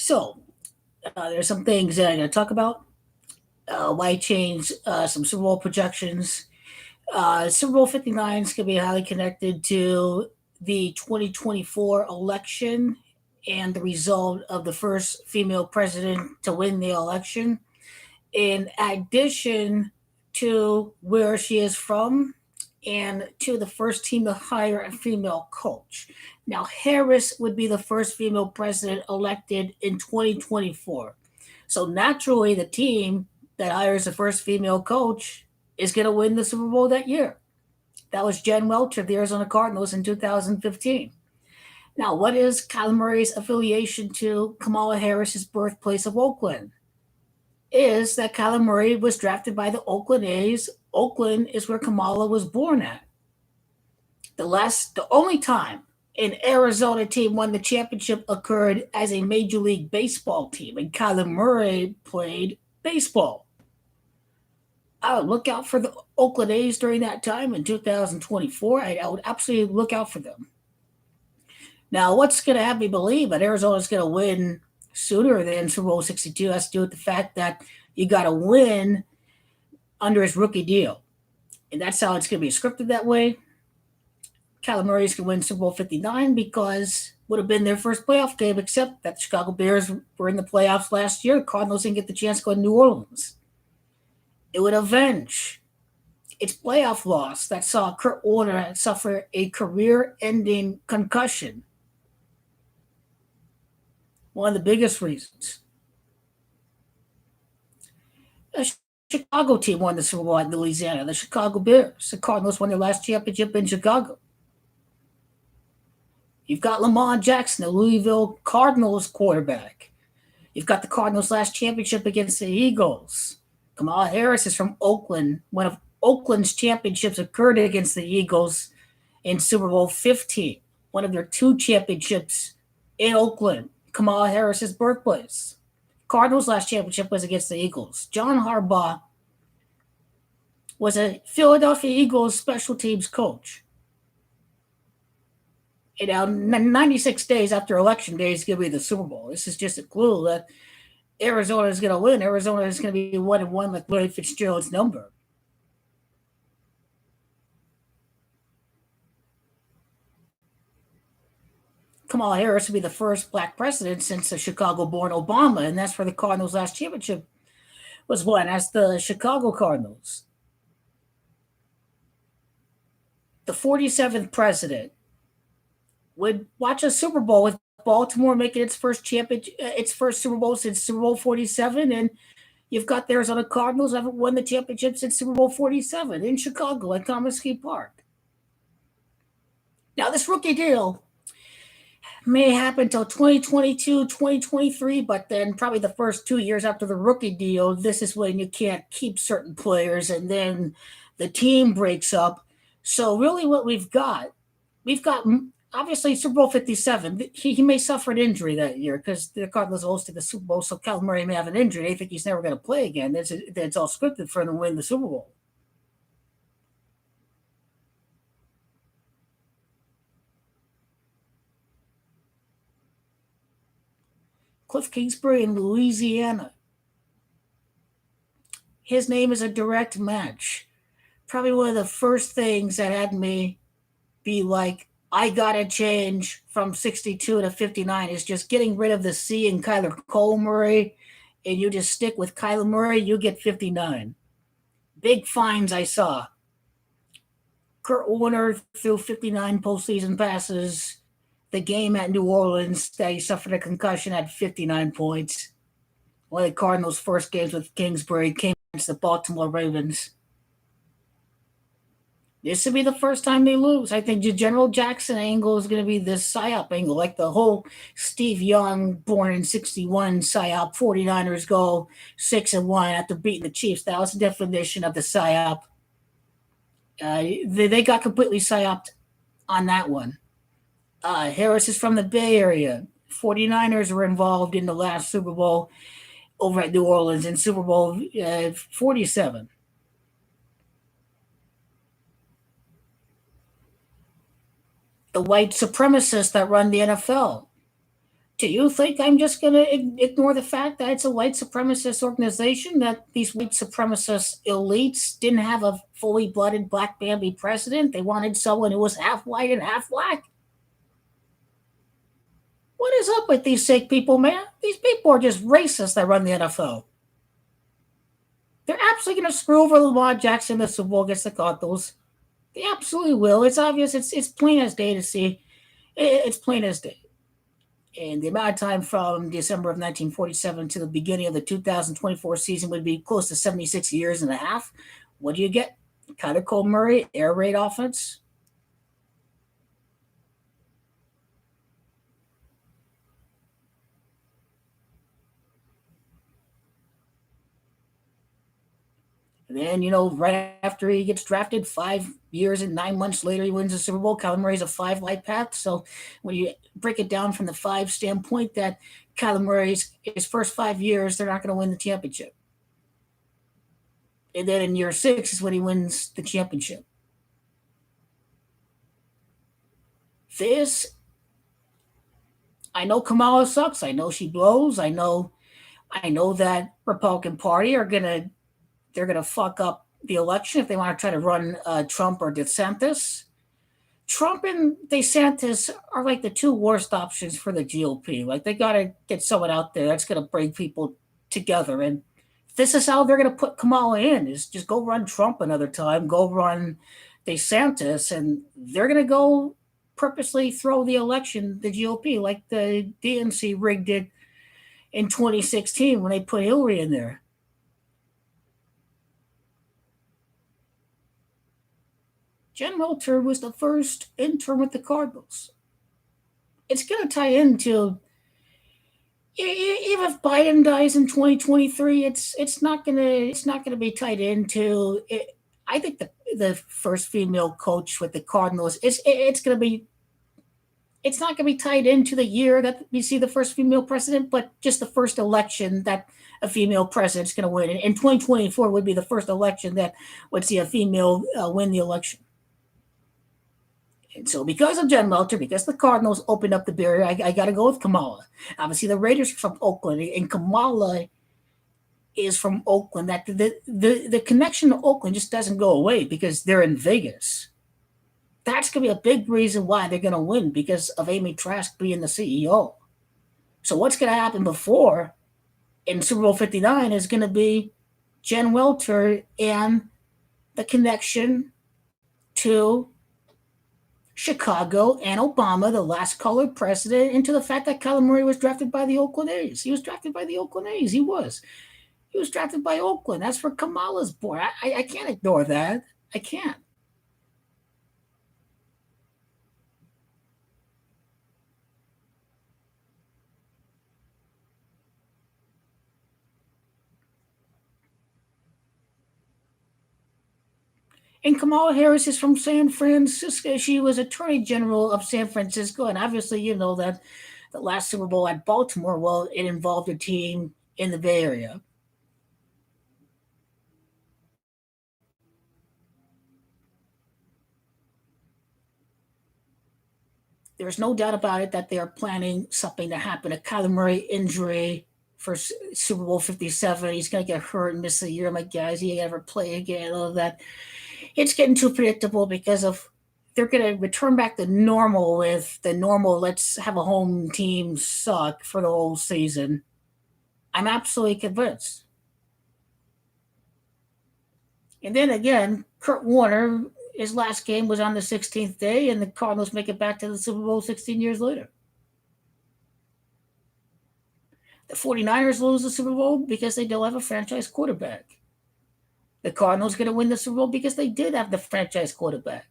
So there's some things that I'm going to talk about. Why change some Super Bowl projections. Super Bowl 59 is going to be highly connected to the 2024 election and the result of the first female president to win the election. In addition to where she is from and to the first team to hire a female coach. Now, Harris would be the first female president elected in 2024. So naturally, the team that hires the first female coach is going to win the Super Bowl that year. That was Jen Welch of the Arizona Cardinals in 2015. Now, what is Kyler Murray's affiliation to Kamala Harris's birthplace of Oakland? Is that Kyler Murray was drafted by the Oakland A's. Oakland is where Kamala was born at. The only time an Arizona team won the championship occurred as a Major League Baseball team, and Kyler Murray played baseball. I would look out for the Oakland A's during that time in 2024. I would absolutely look out for them. Now, what's going to have me believe that Arizona's going to win sooner than Super Bowl 62 has to do with the fact that you got to win under his rookie deal. And that's how it's going to be scripted that way. Kyler Murray's going to win Super Bowl 59 because it would have been their first playoff game, except that the Chicago Bears were in the playoffs last year. The Cardinals didn't get the chance to go to New Orleans. It would avenge its playoff loss that saw Kurt Warner suffer a career-ending concussion. One of the biggest reasons. A Chicago team won the Super Bowl in Louisiana, the Chicago Bears. The Cardinals won their last championship in Chicago. You've got Lamar Jackson, the Louisville Cardinals quarterback. You've got the Cardinals' last championship against the Eagles. Kamala Harris is from Oakland. One of Oakland's championships occurred against the Eagles in Super Bowl 15. One of their two championships in Oakland, Kamala Harris's birthplace. Cardinals' last championship was against the Eagles. John Harbaugh was a Philadelphia Eagles special teams coach. And now, 96 days after Election Day is going to be the Super Bowl. This is just a clue that Arizona is going to win. Arizona is going to be 1-1 with Larry Fitzgerald's number. Kamala Harris will be the first black president since the Chicago-born Obama, and that's where the Cardinals' last championship was won, as the Chicago Cardinals. The 47th president would watch a Super Bowl with Baltimore making its first Super Bowl since Super Bowl 47, and you've got the Arizona Cardinals haven't won the championship since Super Bowl 47 in Chicago at Comiskey Park. Now, this rookie deal may happen until 2022, 2023, but then probably the first 2 years after the rookie deal, this is when you can't keep certain players, and then the team breaks up. So really what we've got obviously Super Bowl 57. He may suffer an injury that year because the Cardinals hosted the Super Bowl, so Kyler Murray may have an injury. They think he's never going to play again. It's all scripted for him to win the Super Bowl. Cliff Kingsbury in Louisiana. His name is a direct match. Probably one of the first things that had me be like, I gotta change from 62 to 59 is just getting rid of the C in Kyler Cole Murray, and you just stick with Kyler Murray, you get 59. Big finds I saw. Kurt Warner threw 59 postseason passes. The game at New Orleans that he suffered a concussion at 59 points. One of the Cardinals' first games with Kingsbury came against the Baltimore Ravens. This will be the first time they lose. I think the General Jackson angle is going to be this PSYOP angle, like the whole Steve Young, born in 61, PSYOP, 49ers go 6-1 after beating the Chiefs. That was the definition of the PSYOP. They got completely PSYOPed on that one. Harris is from the Bay Area. 49ers were involved in the last Super Bowl over at New Orleans in Super Bowl 47. The white supremacists that run the NFL. Do you think I'm just going to ignore the fact that it's a white supremacist organization, that these white supremacist elites didn't have a fully blooded black man be president? They wanted someone who was half white and half black. What is up with these sick people, man? These people are just racists that run the NFL. They're absolutely going to screw over Lamar Jackson in the Super Bowl against the Cardinals. They absolutely will. It's obvious. It's plain as day to see. It's plain as day. And the amount of time from December of 1947 to the beginning of the 2024 season would be close to 76 years and a half. What do you get? Kyler Cole Murray, air raid offense. And then, right after he gets drafted, 5 years and 9 months later, he wins the Super Bowl. Kyler Murray's a five light path. So when you break it down from the five standpoint, that Kyler Murray's his first 5 years, they're not going to win the championship. And then in year 6 is when he wins the championship. This, I know Kamala sucks. I know she blows. I know that Republican Party they're gonna fuck up the election if they want to try to run Trump or DeSantis. Trump and DeSantis are like the two worst options for the GOP. Like they gotta get someone out there that's gonna bring people together. And this is how they're gonna put Kamala in: is just go run Trump another time, go run DeSantis, and they're gonna go purposely throw the election the GOP like the DNC rigged it in 2016 when they put Hillary in there. Jen Welter was the first intern with the Cardinals. It's going to tie into, even if Biden dies in 2023, it's not gonna be tied into it. I think the first female coach with the Cardinals, it's not going to be tied into the year that we see the first female president, but just the first election that a female president's going to win. And 2024 would be the first election that would see a female win the election. And so, because of Jen Welter, because the Cardinals opened up the barrier, I got to go with Kamala. Obviously, the Raiders are from Oakland, and Kamala is from Oakland. That the connection to Oakland just doesn't go away because they're in Vegas. That's going to be a big reason why they're going to win, because of Amy Trask being the CEO. So what's going to happen before in Super Bowl 59 is going to be Jen Welter and the connection to Chicago and Obama, the last colored president, into the fact that Kyler Murray was drafted by the Oakland A's. He was drafted by the Oakland A's. He was drafted by Oakland. That's where Kamala's born. I can't ignore that. I can't. And Kamala Harris is from San Francisco. She was Attorney General of San Francisco. And obviously, you know that the last Super Bowl at Baltimore, well, it involved a team in the Bay Area. There's no doubt about it that they are planning something to happen. A Kyler Murray injury for Super Bowl 57. He's going to get hurt and miss a year. My guys, he ever play again, all of that. It's getting too predictable because of they're going to return back to normal with the normal let's have a home team suck for the whole season. I'm absolutely convinced. And then again, Kurt Warner, his last game was on the 16th day, and the Cardinals make it back to the Super Bowl 16 years later. The 49ers lose the Super Bowl because they don't have a franchise quarterback. The Cardinals going to win the Super Bowl because they did have the franchise quarterback.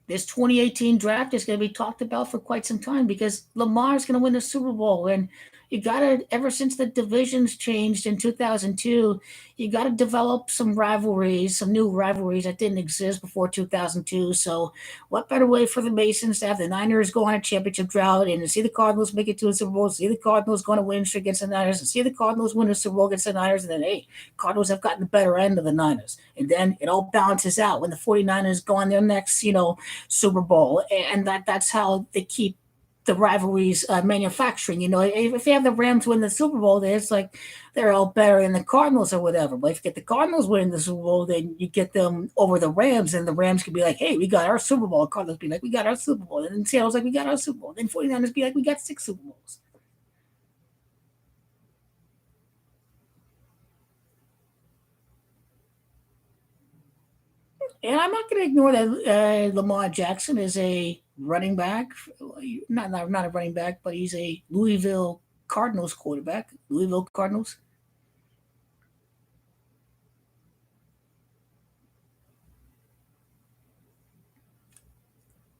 This 2018 draft is going to be talked about for quite some time because Lamar is going to win the Super Bowl. And you got to, ever since the divisions changed in 2002, you got to develop some rivalries, some new rivalries that didn't exist before 2002. So, what better way for the Masons to have the Niners go on a championship drought and to see the Cardinals make it to the Super Bowl, see the Cardinals going to win against the Niners, and see the Cardinals win the Super Bowl against the Niners, and then, hey, Cardinals have gotten the better end of the Niners. And then it all balances out when the 49ers go on their next, Super Bowl. And that's how they keep the rivalries manufacturing. If you have the Rams win the Super Bowl, then it's like they're all better than the Cardinals or whatever. But if you get the Cardinals winning the Super Bowl, then you get them over the Rams, and the Rams could be like, hey, we got our Super Bowl. Cardinals be like, we got our Super Bowl. And then Seattle's like, we got our Super Bowl. Then 49ers be like, we got 6 Super Bowls. And I'm not going to ignore that Lamar Jackson is a running back, not a running back, but he's a Louisville Cardinals quarterback. Louisville Cardinals.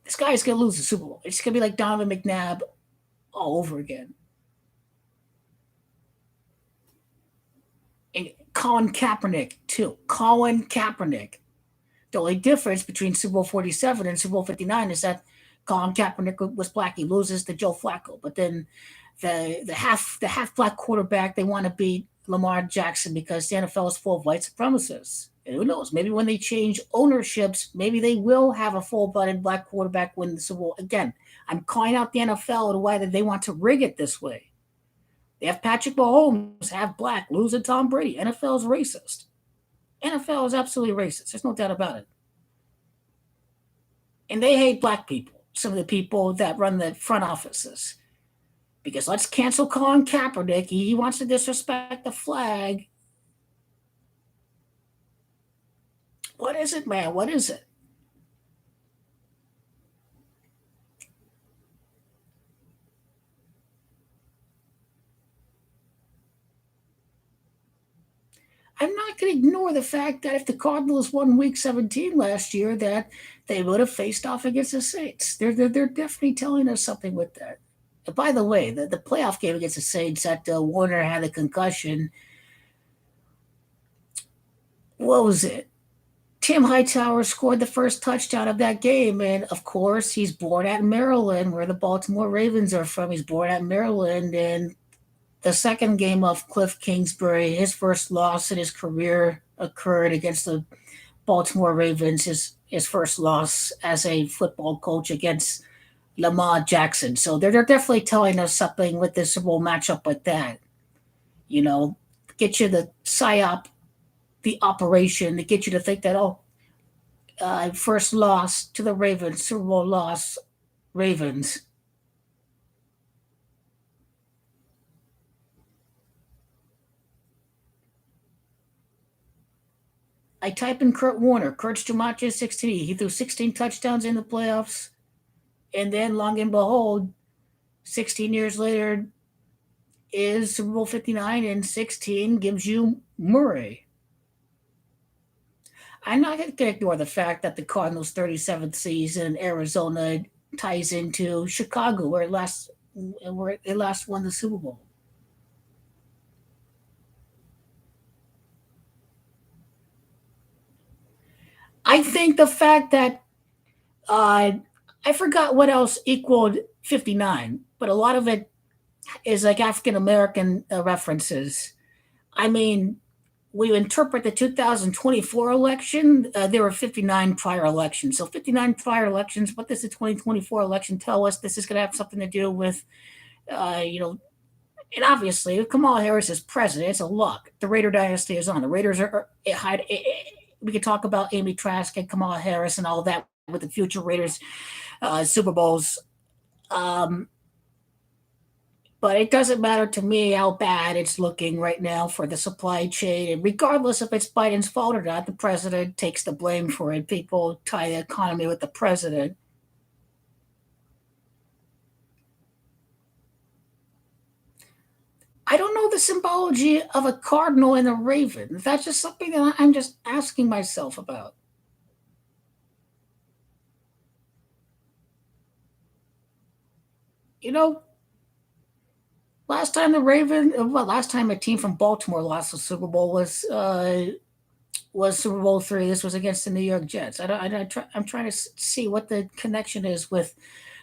This guy is going to lose the Super Bowl. It's going to be like Donovan McNabb all over again. And Colin Kaepernick too. Colin Kaepernick. The only difference between Super Bowl 47 and Super Bowl 59 is that Colin Kaepernick was black. He loses to Joe Flacco, but then the half black quarterback, they want to beat Lamar Jackson because the NFL is full of white supremacists. And who knows? Maybe when they change ownerships, maybe they will have a full-blooded black quarterback win the Super Bowl again. I'm calling out the NFL and why they want to rig it this way. They have Patrick Mahomes, have black, losing Tom Brady. NFL is racist. NFL is absolutely racist. There's no doubt about it. And they hate black people, some of the people that run the front offices. Because let's cancel Colin Kaepernick. He wants to disrespect the flag. What is it, man? What is it? I'm not going to ignore the fact that if the Cardinals won Week 17 last year, that they would have faced off against the Saints. They're definitely telling us something with that. And by the way, the playoff game against the Saints that Warner had a concussion. What was it? Tim Hightower scored the first touchdown of that game, and of course, he's born at Maryland, where the Baltimore Ravens are from. He's born at Maryland, and the second game of Cliff Kingsbury, his first loss in his career occurred against the Baltimore Ravens. His first loss as a football coach against Lamar Jackson. So they're definitely telling us something with this Super Bowl matchup like that. You know, get you the psyop, the operation to get you to think that first loss to the Ravens, Super Bowl loss, Ravens. I type in Kurt Warner, Kurt's Jumanji 16. He threw 16 touchdowns in the playoffs. And then, long and behold, 16 years later is Super Bowl 59, and 16 gives you Murray. I'm not going to ignore the fact that the Cardinals' 37th season in Arizona ties into Chicago, where they last won the Super Bowl. I think the fact that uh, I forgot what else equaled 59, but a lot of it is like African American references. I mean, we interpret the 2024 election, there were 59 prior elections. So 59 prior elections, what does the 2024 election tell us? This is going to have something to do with, uh, you know, and obviously, if Kamala Harris is president, it's a lock. The Raider dynasty is on. The Raiders we could talk about Amy Trask and Kamala Harris and all that with the future Raiders Super Bowls. Um, but it doesn't matter to me how bad it's looking right now for the supply chain. And regardless if it's Biden's fault or not, the president takes the blame for it. People tie the economy with the president. I don't know the symbology of a cardinal and a raven. That's just something that I'm just asking myself about. You know, last time a team from Baltimore lost the Super Bowl was Super Bowl three. This was against the New York Jets. I'm trying to see what the connection is with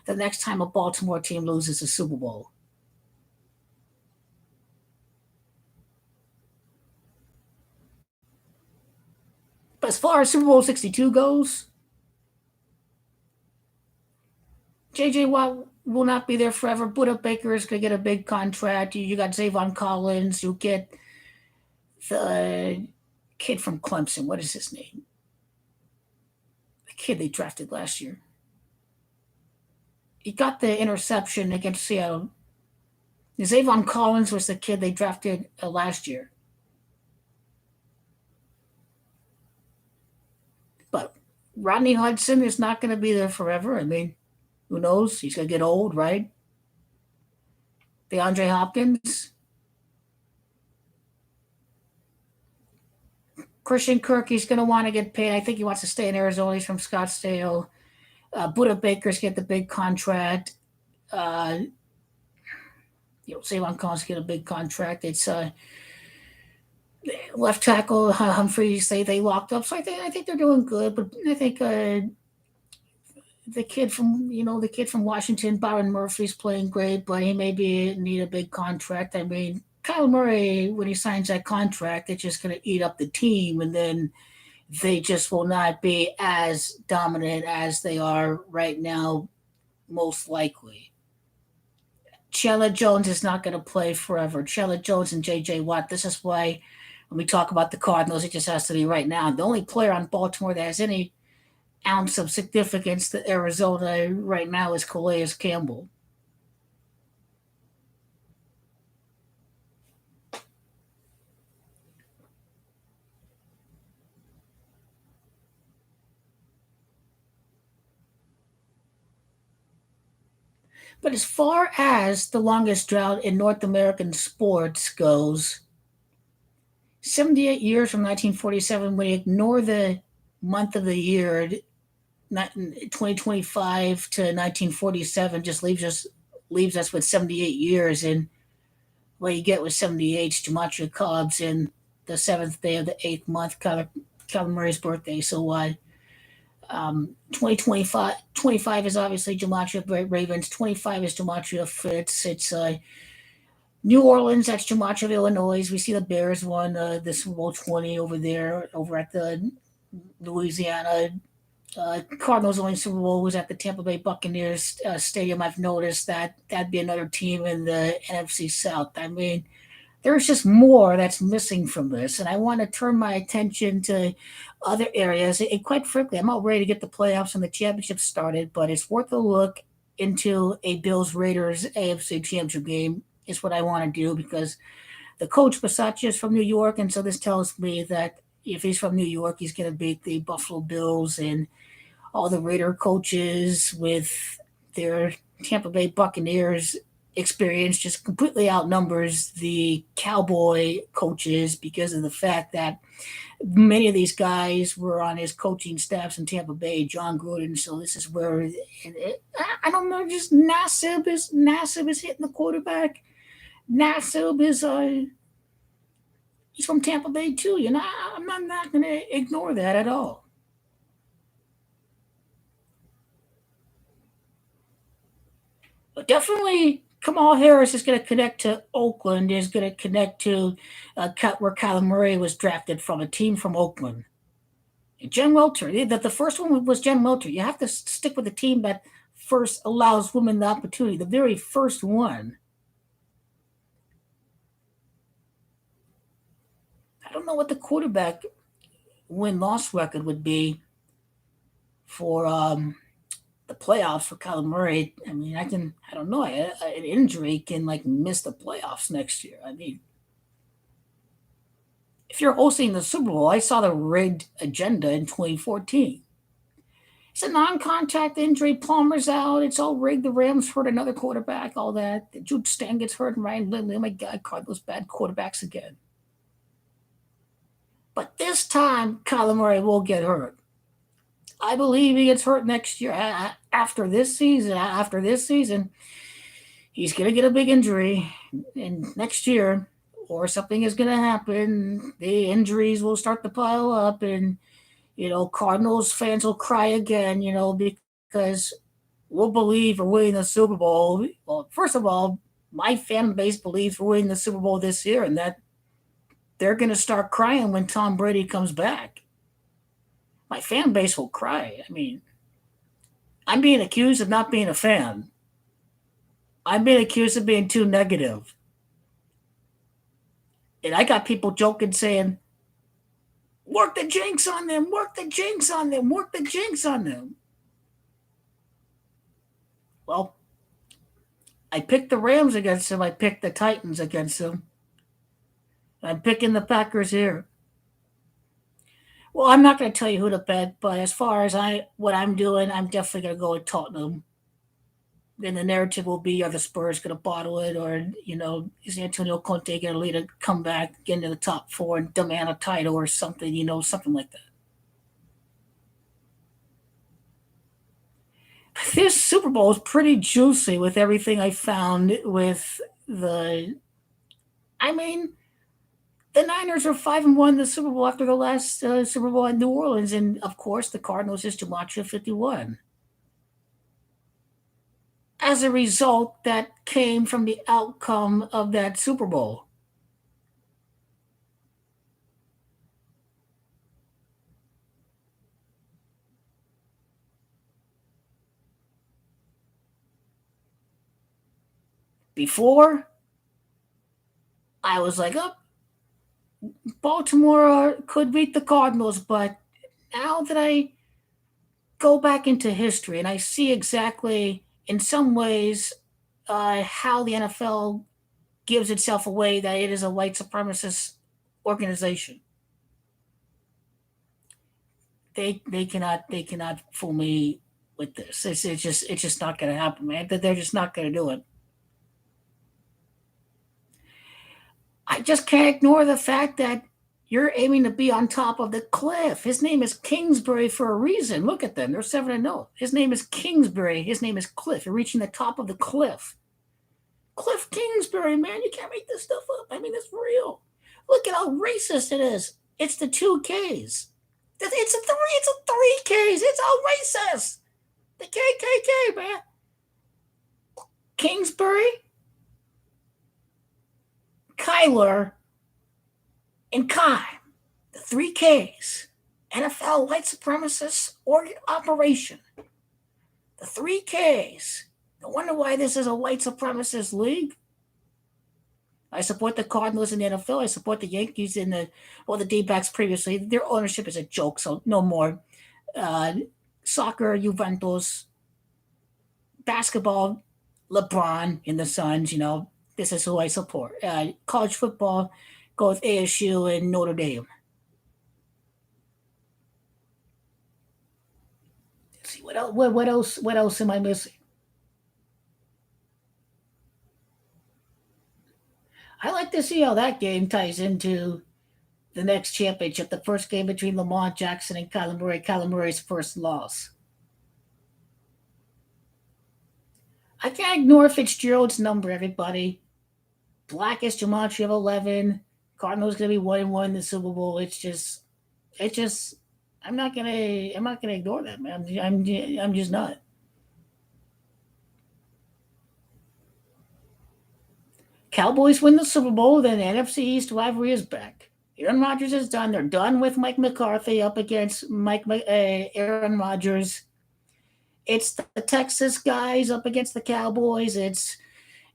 the next time a Baltimore team loses a Super Bowl. But as far as Super Bowl 62 goes, JJ Watt, will not be there forever. Buda Baker is going to get a big contract. You got Zavon Collins. You get the kid from Clemson. What is his name? The kid they drafted last year. He got the interception against Seattle. Zavon Collins was the kid they drafted last year. But Rodney Hudson is not going to be there forever. I mean, who knows? He's going to get old, right? DeAndre Hopkins. Christian Kirk, he's going to want to get paid. I think he wants to stay in Arizona. He's from Scottsdale. Buda Baker's get the big contract. Savon Collins get a big contract. It's left tackle Humphreys. They locked up, so I think they're doing good. But I think the kid from Washington, Byron Murphy's playing great, but he maybe need a big contract. I mean, Kyle Murray, when he signs that contract, it's just going to eat up the team, and then they just will not be as dominant as they are right now, most likely. Chandler Jones is not going to play forever. Chandler Jones and J.J. Watt. This is why when we talk about the Cardinals, it just has to be right now. The only player on Baltimore that has any ounce of significance to Arizona right now is Calais Campbell. But as far as the longest drought in North American sports goes, 78 years from 1947, when you ignore the month of the year, 2025 to 1947 just leaves us with 78 years, and what you get with 78 gematria Cubs in the seventh day of the eighth month, Kyler Murray's birthday. So 2025 is obviously gematria Ravens. 25 is gematria Fitz. It's New Orleans. That's gematria Illinois. We see the Bears won the Super Bowl 20 over there, over at the Louisiana. Cardinals' only Super Bowl was at the Tampa Bay Buccaneers stadium. I've noticed that that'd be another team in the NFC South. I mean, there's just more that's missing from this, and I want to turn my attention to other areas. And quite frankly, I'm not ready to get the playoffs and the championship started, but it's worth a look into a Bills Raiders AFC Championship game. Is what I want to do, because the coach Basaccia is from New York, and so this tells me that if he's from New York, he's going to beat the Buffalo Bills, and all the Raider coaches with their Tampa Bay Buccaneers experience just completely outnumbers the Cowboy coaches, because of the fact that many of these guys were on his coaching staffs in Tampa Bay, John Gruden. So this is where I don't know, just Nassib is hitting the quarterback. Nassib is he's from Tampa Bay too. I'm not going to ignore that at all. But definitely, Kamal Harris is going to connect to Oakland. Is going to connect to where Kyler Murray was drafted from, a team from Oakland. Jen Welter. That the first one was Jen Welter. You have to stick with the team that first allows women the opportunity. The very first one. I don't know what the quarterback win-loss record would be for the playoffs for Kyler Murray. I mean, I don't know. An injury can like miss the playoffs next year. I mean, if you're hosting the Super Bowl, I saw the rigged agenda in 2014. It's a non-contact injury. Palmer's out. It's all rigged. The Rams hurt another quarterback. All that. Jude Stan gets hurt, and Ryan Lindley. Oh my God, Cardinals bad quarterbacks again. But this time, Kyler Murray will get hurt. I believe he gets hurt next year. After this season, he's going to get a big injury, and next year, or something is going to happen. The injuries will start to pile up, and Cardinals fans will cry again. Because we'll believe we're winning the Super Bowl. Well, first of all, my fan base believes we're winning the Super Bowl this year, and that they're going to start crying when Tom Brady comes back. My fan base will cry. I mean, I'm being accused of not being a fan. I've been accused of being too negative, and I got people joking saying, "Work the jinx on them, work the jinx on them, work the jinx on them." Well, I picked the Rams against them. I picked the Titans against them. I'm picking the Packers here. Well, I'm not going to tell you who to bet, but as far as what I'm doing, I'm definitely going to go with Tottenham. Then the narrative will be: are the Spurs going to bottle it, or is Antonio Conte going to lead a comeback, get into the top four, and demand a title or something? Something like that. This Super Bowl is pretty juicy with everything I found with the. I mean, the Niners are 5-1 the Super Bowl after the last Super Bowl in New Orleans, and of course the Cardinals is Gematria 51. As a result, that came from the outcome of that Super Bowl. Before, I was like, oh, Baltimore could beat the Cardinals, but now that I go back into history and I see exactly, in some ways, how the NFL gives itself away that it is a white supremacist organization. They cannot fool me with this. It's just not going to happen, man. They're just not going to do it. I just can't ignore the fact that you're aiming to be on top of the cliff. His name is Kingsbury for a reason. Look at them. They're 7-0. His name is Kingsbury. His name is Cliff. You're reaching the top of the cliff. Cliff Kingsbury, man. You can't make this stuff up. I mean, it's real. Look at how racist it is. It's the two Ks. It's a three Ks. It's all racist. The KKK, man. Kingsbury, Kyler, and Kai. The three Ks. NFL white supremacist operation. The three Ks. No wonder why this is a white supremacist league. I support the Cardinals in the NFL. I support the Yankees in the D-backs previously. Their ownership is a joke, so no more. Uh, Soccer, Juventus. Basketball, LeBron in the Suns. This is who I support. College football, go with ASU and Notre Dame. Let's see what else. What else? What else am I missing? I like to see how that game ties into the next championship, the first game between Lamar Jackson and Kyler Murray. Kyler Murray's first loss. I can't ignore Fitzgerald's number, everybody. Blackest Gematria of 11. Cardinals going to be 1-1 in the Super Bowl. It's just, I'm not gonna ignore that, man. I'm just not. Cowboys win the Super Bowl, then the NFC East rivalry is back. Aaron Rodgers is done. They're done with Mike McCarthy up against Aaron Rodgers. It's the Texas guys up against the Cowboys. It's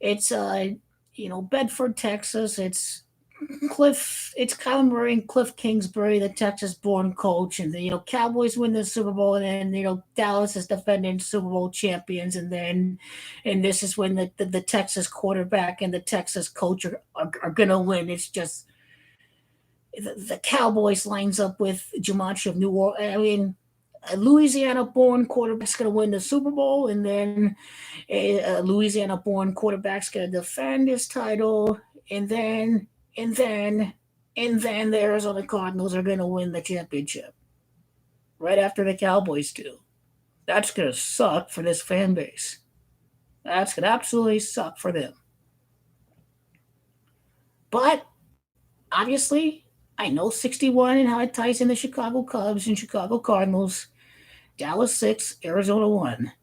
Bedford, Texas. It's Kyler Murray and Cliff Kingsbury, the Texas-born coach, and the Cowboys win the Super Bowl, and then Dallas is defending Super Bowl champions, and this is when the Texas quarterback and the Texas coach are gonna win. It's just the Cowboys lines up with Jumanji of New Orleans. I mean, a Louisiana-born quarterback's going to win the Super Bowl, and then a Louisiana-born quarterback's going to defend his title, and then the Arizona Cardinals are going to win the championship right after the Cowboys do. That's going to suck for this fan base. That's going to absolutely suck for them. But obviously, I know 61 and how it ties in the Chicago Cubs and Chicago Cardinals. Dallas 6, Arizona 1.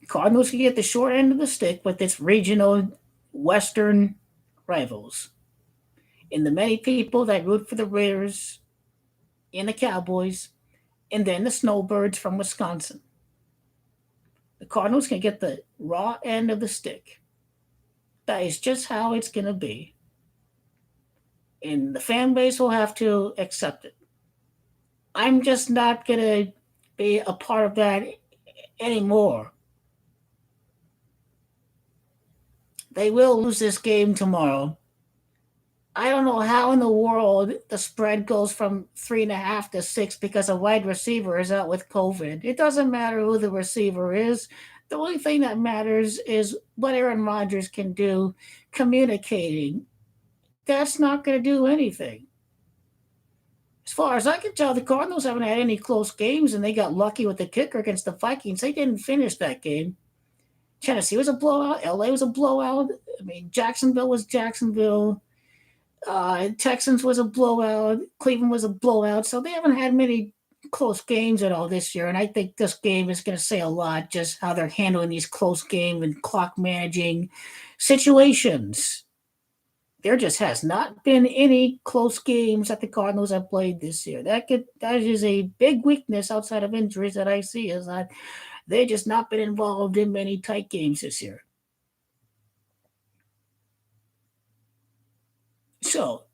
Cardinals can get the short end of the stick with its regional Western rivals. And the many people that root for the Raiders and the Cowboys and then the Snowbirds from Wisconsin. The Cardinals can get the raw end of the stick. That is just how it's going to be. And the fan base will have to accept it. I'm just not going to be a part of that anymore. They will lose this game tomorrow. I don't know how in the world the spread goes from 3.5 to 6 because a wide receiver is out with COVID. It doesn't matter who the receiver is. The only thing that matters is what Aaron Rodgers can do communicating. That's not going to do anything. As far as I can tell, the Cardinals haven't had any close games, and they got lucky with the kicker against the Vikings. They didn't finish that game. Tennessee was a blowout. LA was a blowout. I mean, Jacksonville was Jacksonville. Texans was a blowout. Cleveland was a blowout. So they haven't had many close games at all this year. And I think this game is going to say a lot, just how they're handling these close game and clock managing situations. There just has not been any close games that the Cardinals have played this year. That is a big weakness outside of injuries that I see, is that they've just not been involved in many tight games this year. So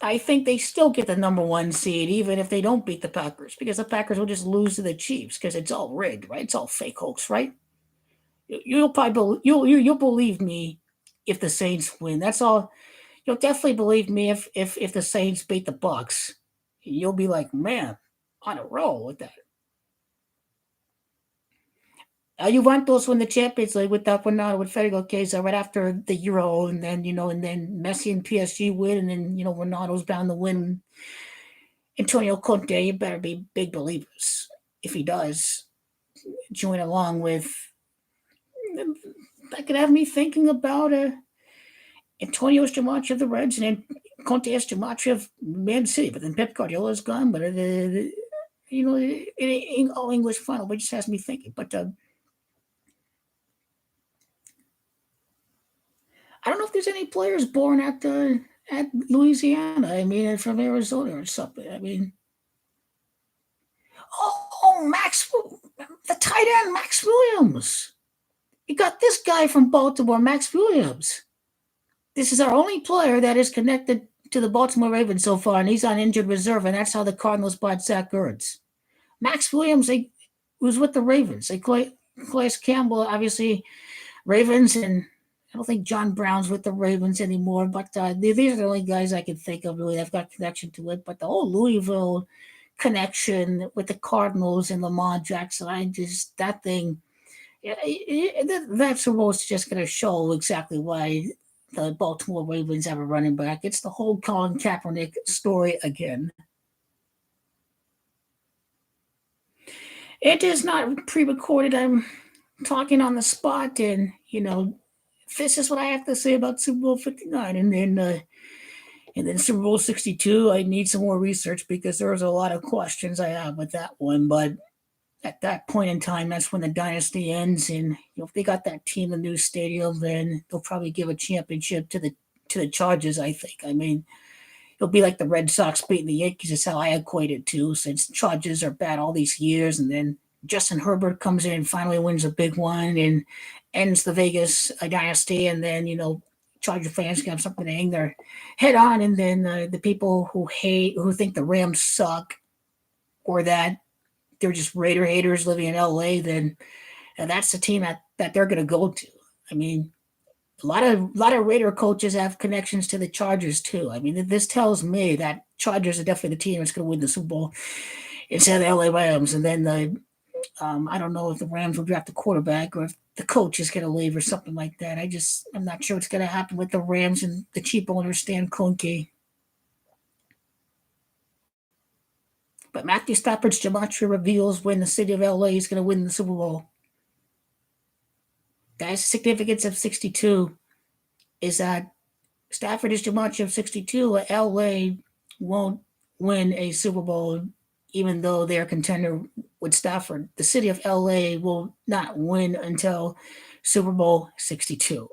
I think they still get the number one seed, even if they don't beat the Packers, because the Packers will just lose to the Chiefs because it's all rigged, right? It's all fake hoax, right? You'll probably you'll believe me if the Saints win. That's all. You'll definitely believe me if the Saints beat the Bucks. You'll be like, man, on a roll with that. Juventus win the Champions League with that Ronaldo with Federico Chiesa right after the Euro, and then and then Messi and PSG win, and then Ronaldo's bound to win. Antonio Conte, you better be big believers if he does join along with. That could have me thinking about Antonio Giamatti of the Reds, and then Conte Giamatti of Man City, but then Pep Guardiola is gone. But it ain't all English final, but it just has me thinking. But I don't know if there's any players born at Louisiana. I mean, from Arizona or something. I mean, Max, the tight end, Max Williams. You got this guy from Baltimore, Max Williams. This is our only player that is connected to the Baltimore Ravens so far, and he's on injured reserve, and that's how the Cardinals bought Zach Ertz. Max Williams was with the Ravens. Calais Campbell, obviously, Ravens, and I don't think John Brown's with the Ravens anymore, but these are the only guys I can think of really that've got connection to it. But the whole Louisville connection with the Cardinals and Lamar Jackson, that thing, that's almost just going to show exactly why the Baltimore Ravens have a running back. It's the whole Colin Kaepernick story again. It is not pre-recorded. I'm talking on the spot, and this is what I have to say about Super Bowl 59, and then Super Bowl 62. I need some more research because there's a lot of questions I have with that one. But at that point in time, that's when the dynasty ends, and if they got that team in the new stadium, then they'll probably give a championship to the Chargers. I think. I mean, it'll be like the Red Sox beating the Yankees. Is how I equate it to, since Chargers are bad all these years, and then Justin Herbert comes in and finally wins a big one and ends the Vegas dynasty, and then Charger fans can have something to hang their head on, and then the people who think the Rams suck, or that they're just Raider haters living in LA, then that's the team that they're going to go to. I mean, a lot of Raider coaches have connections to the Chargers too. I mean, this tells me that Chargers are definitely the team that's going to win the Super Bowl instead of the LA Rams. And then I don't know if the Rams will draft a quarterback or if the coach is going to leave or something like that. I'm not sure what's going to happen with the Rams and the cheap owner Stan Kroenke. But Matthew Stafford's gematria reveals when the city of LA is going to win the Super Bowl. That's the significance of 62, is that Stafford is gematria of 62. LA won't win a Super Bowl, even though they're a contender with Stafford. The city of LA will not win until Super Bowl 62.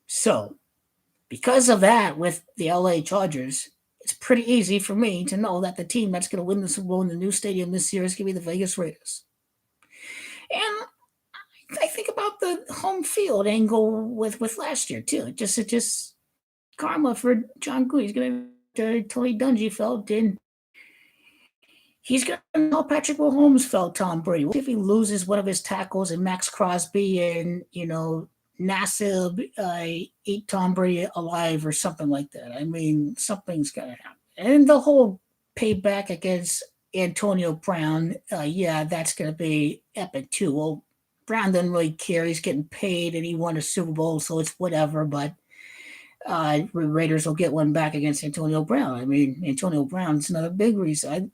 So, because of that, with the LA Chargers, it's pretty easy for me to know that the team that's going to win the Super Bowl in the new stadium this year is going to be the Vegas Raiders. And I think about the home field angle with last year too. It just karma for John Gruden. He's going to Tony Dungy felt, and he's going to know Patrick Mahomes felt Tom Brady. What if he loses one of his tackles and Max Crosby and Nassib eat Tom Brady alive or something like that? I mean, something's got to happen. And the whole payback against Antonio Brown, yeah, that's going to be epic too. Well, Brown doesn't really care. He's getting paid and he won a Super Bowl, so it's whatever. But Raiders will get one back against Antonio Brown. I mean, Antonio Brown's another big reason.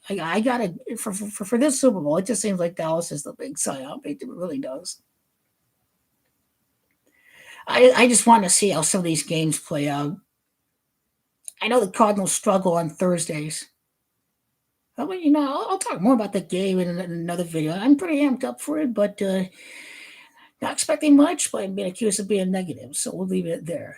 I got to for this Super Bowl. It just seems like Dallas is the big side. It really does. I just want to see how some of these games play out. I know the Cardinals struggle on Thursdays. But, I'll talk more about the game in another video. I'm pretty amped up for it, but not expecting much, but I'm being accused of being negative, so we'll leave it there.